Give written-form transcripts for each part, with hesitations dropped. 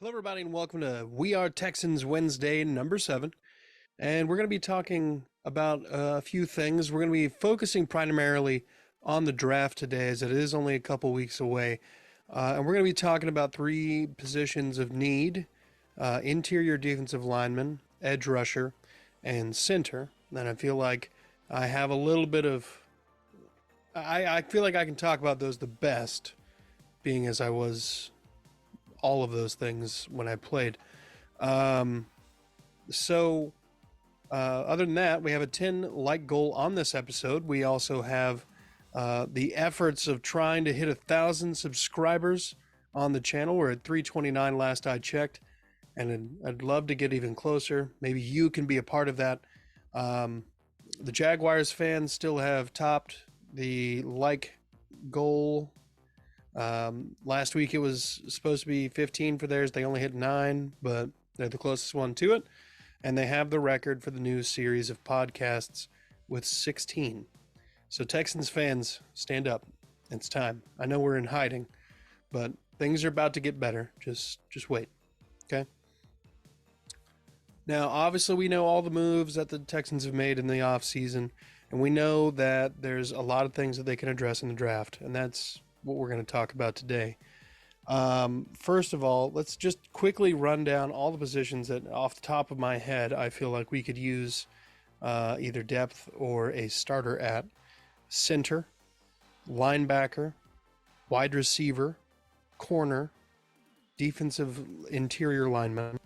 Hello, everybody, and welcome to We Are Texans Wednesday, number 7. And we're going to be talking about a few things. We're going to be focusing primarily on the draft today, as it is only a couple weeks away. And we're going to be talking about 3 positions of need: interior defensive lineman, edge rusher, and center. And I feel like I have a little bit of. I feel like I can talk about those the best, being as I was all of those things when I played. Um, Other than that, we have a 10 like goal on this episode. We also have the efforts of trying to hit 1,000 subscribers on the channel. We're at 329 last I checked, and I'd love to get even closer. Maybe you can be a part of that. The Jaguars fans still have topped the like goal. Last week it was supposed to be 15 for theirs. They only hit 9, but they're the closest one to it. And they have the record for the news series of podcasts with 16. So Texans fans, stand up. It's time. I know we're in hiding, but things are about to get better. Just wait. Okay? Now, obviously, we know all the moves that the Texans have made in the offseason, and we know that there's a lot of things that they can address in the draft, and that's what we're going to talk about today. First of all, let's just quickly run down all the positions that, off the top of my head, I feel like we could use either depth or a starter at: center, linebacker, wide receiver, corner, defensive interior lineman,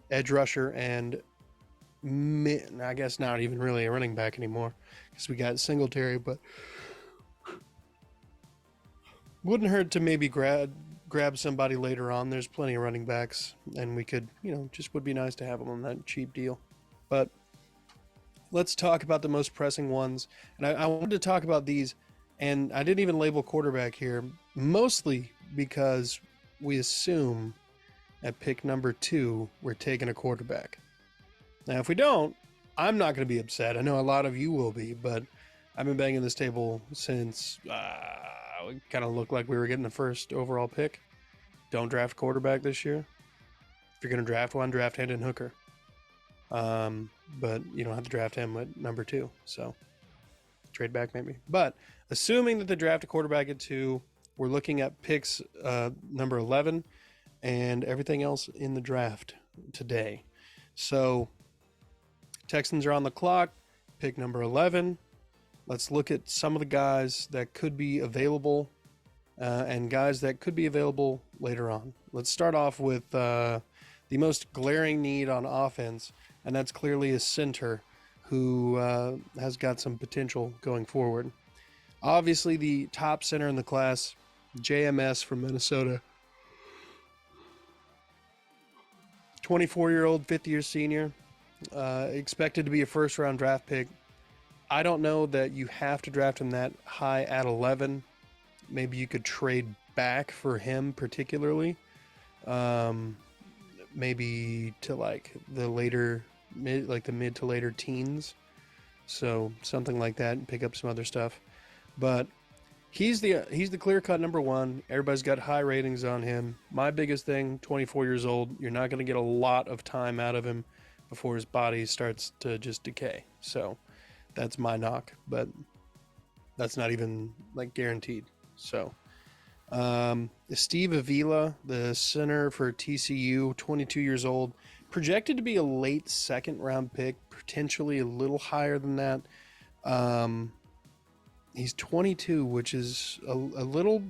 edge rusher, and I guess not even really a running back anymore because we got Singletary, but wouldn't hurt to maybe grab somebody later on. There's plenty of running backs, and we could, just would be nice to have them on that cheap deal. But let's talk about the most pressing ones. And I wanted to talk about these, and I didn't even label quarterback here, mostly because we assume at pick number 2, we're taking a quarterback. Now, if we don't, I'm not going to be upset. I know a lot of you will be, but I've been banging this table since it kind of looked like we were getting the first overall pick. Don't draft quarterback this year. If you're going to draft one, draft Hendon Hooker. But you don't have to draft him at number 2. So trade back maybe. But assuming that they draft a quarterback at 2, we're looking at picks number 11 and everything else in the draft today. So Texans are on the clock. Pick number 11. Let's look at some of the guys that could be available and guys that could be available later on. Let's start off with the most glaring need on offense, and that's clearly a center who has got some potential going forward. Obviously, the top center in the class, JMS from Minnesota, 24-year-old, fifth-year senior, expected to be a first-round draft pick. I don't know that you have to draft him that high at 11. Maybe you could trade back for him particularly. Maybe to like the mid to later teens. So something like that, and pick up some other stuff. But he's the clear-cut number 1. Everybody's got high ratings on him. My biggest thing, 24 years old, you're not going to get a lot of time out of him before his body starts to just decay. So that's my knock, but that's not even like guaranteed. So, Steve Avila, the center for TCU, 22 years old, projected to be a late second-round pick, potentially a little higher than that. He's 22, which is a little.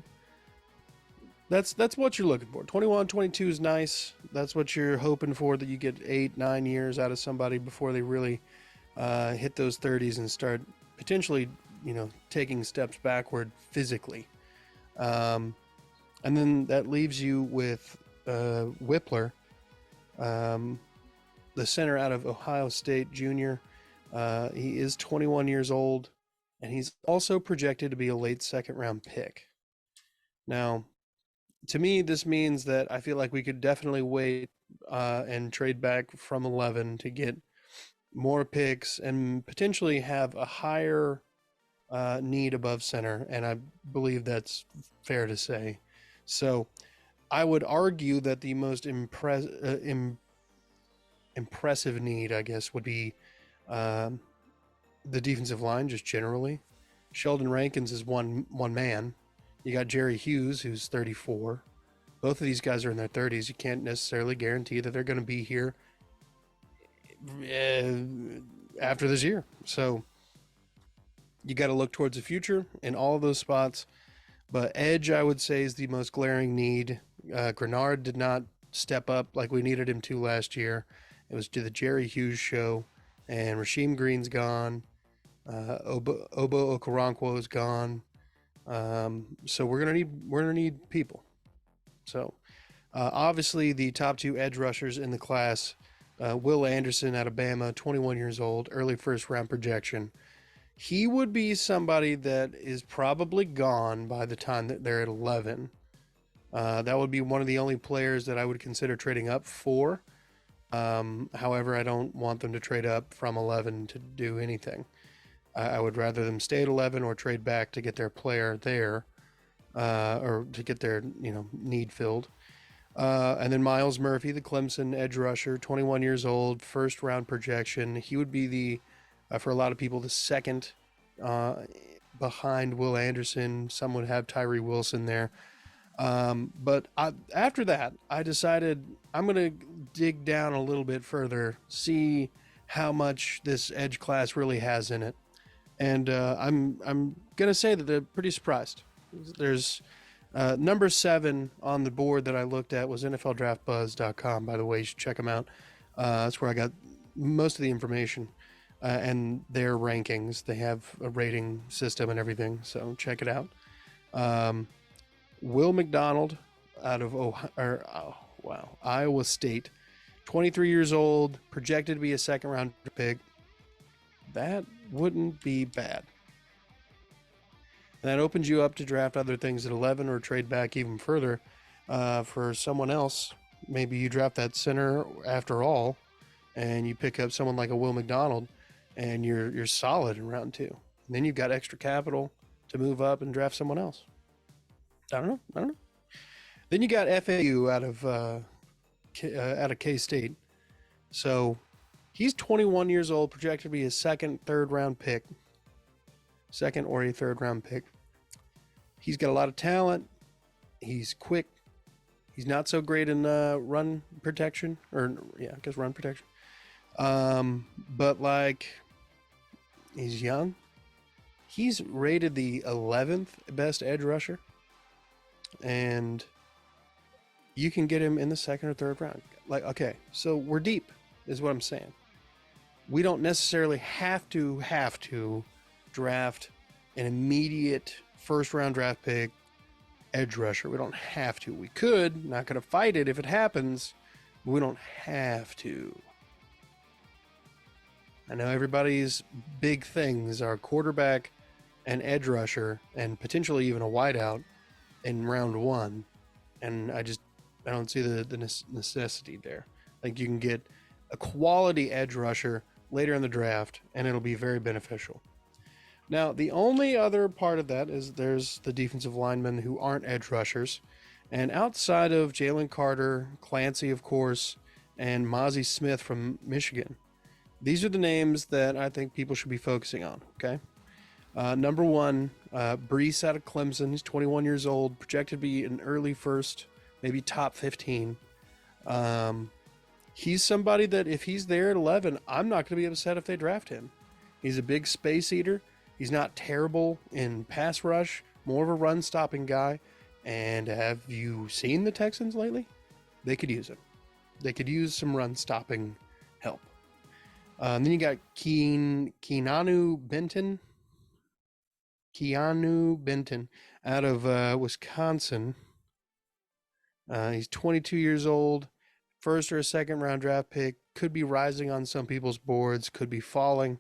That's what you're looking for. 21, 22 is nice. That's what you're hoping for, that you get 8, 9 years out of somebody before they really hit those 30s and start potentially, taking steps backward physically. And then that leaves you with Whippler, the center out of Ohio State Junior. He is 21 years old, and he's also projected to be a late second-round pick. Now, to me, this means that I feel like we could definitely wait and trade back from 11 to get more picks and potentially have a higher need above center, and I believe that's fair to say. So I would argue that the most impressive need, I guess, would be um, the defensive line, just generally. Sheldon Rankins is one man. You got Jerry Hughes, who's 34. Both of these guys are in their 30s. You can't necessarily guarantee that they're going to be here after this year. So you got to look towards the future in all of those spots. But edge, I would say, is the most glaring need. Grenard did not step up like we needed him to last year. It was to the Jerry Hughes show, and Rasheem Green's gone. Obo Okoronkwo is gone. So we're gonna need people. So obviously the top two edge rushers in the class, Will Anderson out of Bama, 21 years old, early first round projection. He would be somebody that is probably gone by the time that they're at 11. That would be one of the only players that I would consider trading up for. However, I don't want them to trade up from 11 to do anything. I would rather them stay at 11 or trade back to get their player there, or to get their need filled. And then Miles Murphy, the Clemson edge rusher, 21 years old, first round projection. He would be the, for a lot of people, the second behind Will Anderson. Some would have Tyree Wilson there. But after that, I decided I'm going to dig down a little bit further, see how much this edge class really has in it. And I'm going to say that they're pretty surprised. There's number 7 on the board that I looked at was NFLDraftBuzz.com. By the way, you should check them out. That's where I got most of the information and their rankings. They have a rating system and everything, so check it out. Will McDonald out of Iowa State, 23 years old, projected to be a second-round pick. That wouldn't be bad. And that opens you up to draft other things at 11 or trade back even further for someone else. Maybe you draft that center after all, and you pick up someone like a Will McDonald, and you're solid in round 2. And then you've got extra capital to move up and draft someone else. I don't know. Then you got FAU out of K-State. So he's 21 years old, projected to be a second or a third round pick. He's got a lot of talent. He's quick. He's not so great in run protection, run protection. But he's young. He's rated the 11th best edge rusher. And you can get him in the second or third round. Okay, so we're deep, is what I'm saying. We don't necessarily have to draft an immediate first round draft pick edge rusher. We don't have to. We could, not going to fight it if it happens, but we don't have to. I know everybody's big things are quarterback and edge rusher and potentially even a wideout in round 1, and I don't see the necessity there. You can get a quality edge rusher later in the draft, and it'll be very beneficial. Now, the only other part of that is there's the defensive linemen who aren't edge rushers, and outside of Jalen Carter, Clancy, of course, and Mozzie Smith from Michigan, these are the names that I think people should be focusing on. Okay. Number 1, Brees out of Clemson. He's 21 years old, projected to be an early first, maybe top 15. He's somebody that if he's there at 11, I'm not going to be upset if they draft him. He's a big space eater. He's not terrible in pass rush, more of a run stopping guy. And have you seen the Texans lately? They could use him. They could use some run stopping help. Then you got Keanu Benton out of Wisconsin. He's 22 years old, first or a second round draft pick, could be rising on some people's boards, could be falling.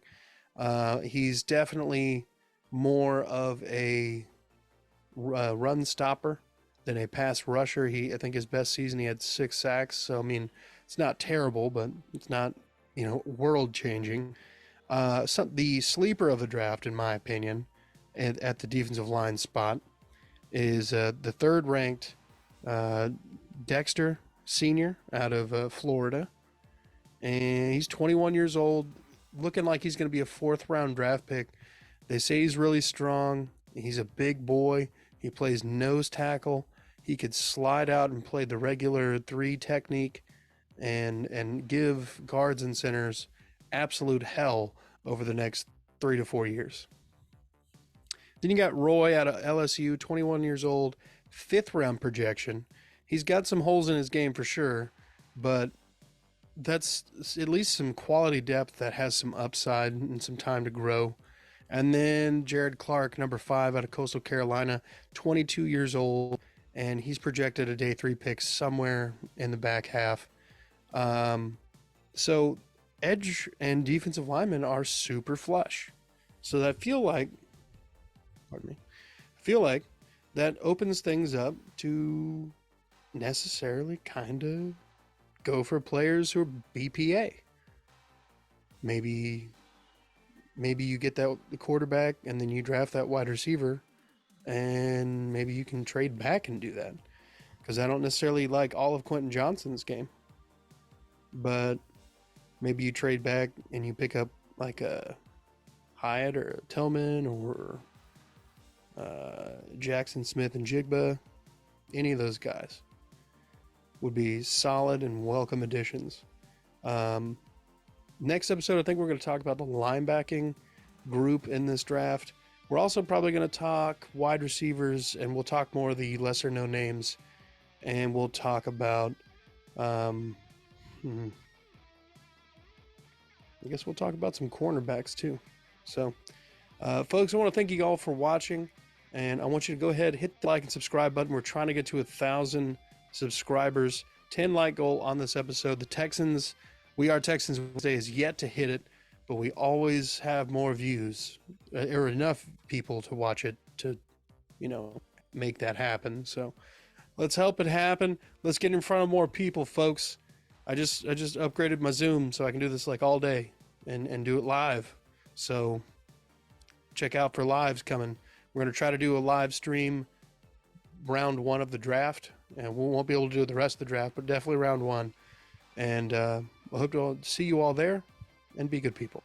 He's definitely more of a run stopper than a pass rusher. I think his best season he had 6 sacks. So, I mean, it's not terrible, but it's not, world changing. The sleeper of the draft, in my opinion, at the defensive line spot is the third ranked Dexter Sr. out of Florida. And he's 21 years old, looking like he's going to be a 4th-round draft pick. They say he's really strong. He's a big boy. He plays nose tackle. He could slide out and play the regular 3 technique and give guards and centers absolute hell over the next 3 to 4 years. Then you got Roy out of LSU, 21 years old, 5th-round projection. He's got some holes in his game for sure, but that's at least some quality depth that has some upside and some time to grow. And then Jared Clark, number 5 out of Coastal Carolina, 22 years old, and he's projected a day 3 pick somewhere in the back half. So edge and defensive linemen are super flush. So I feel like that opens things up to necessarily kind of go for players who are BPA. Maybe you get the quarterback and then you draft that wide receiver, and maybe you can trade back and do that. Because I don't necessarily like all of Quentin Johnson's game, but maybe you trade back and you pick up like a Hyatt or a Tillman or Jackson Smith and Jigba. Any of those guys would be solid and welcome additions. Next episode, I think we're going to talk about the linebacking group in this draft. We're also probably going to talk wide receivers, and we'll talk more of the lesser known names, and we'll talk about I guess we'll talk about some cornerbacks too. So folks, I want to thank you all for watching, and I want you to go ahead, hit the like and subscribe button. We're trying to get to 1,000 subscribers. 10 like goal on this episode. The Texans, We Are Texans Wednesday is yet to hit it, but we always have more views or enough people to watch it to, make that happen. So let's help it happen. Let's get in front of more people, folks. I just upgraded my Zoom so I can do this like all day and do it live. So check out for lives coming. We're going to try to do a live stream round 1 of the draft, and we won't be able to do the rest of the draft, but definitely round 1. And I hope to see you all there, and be good people.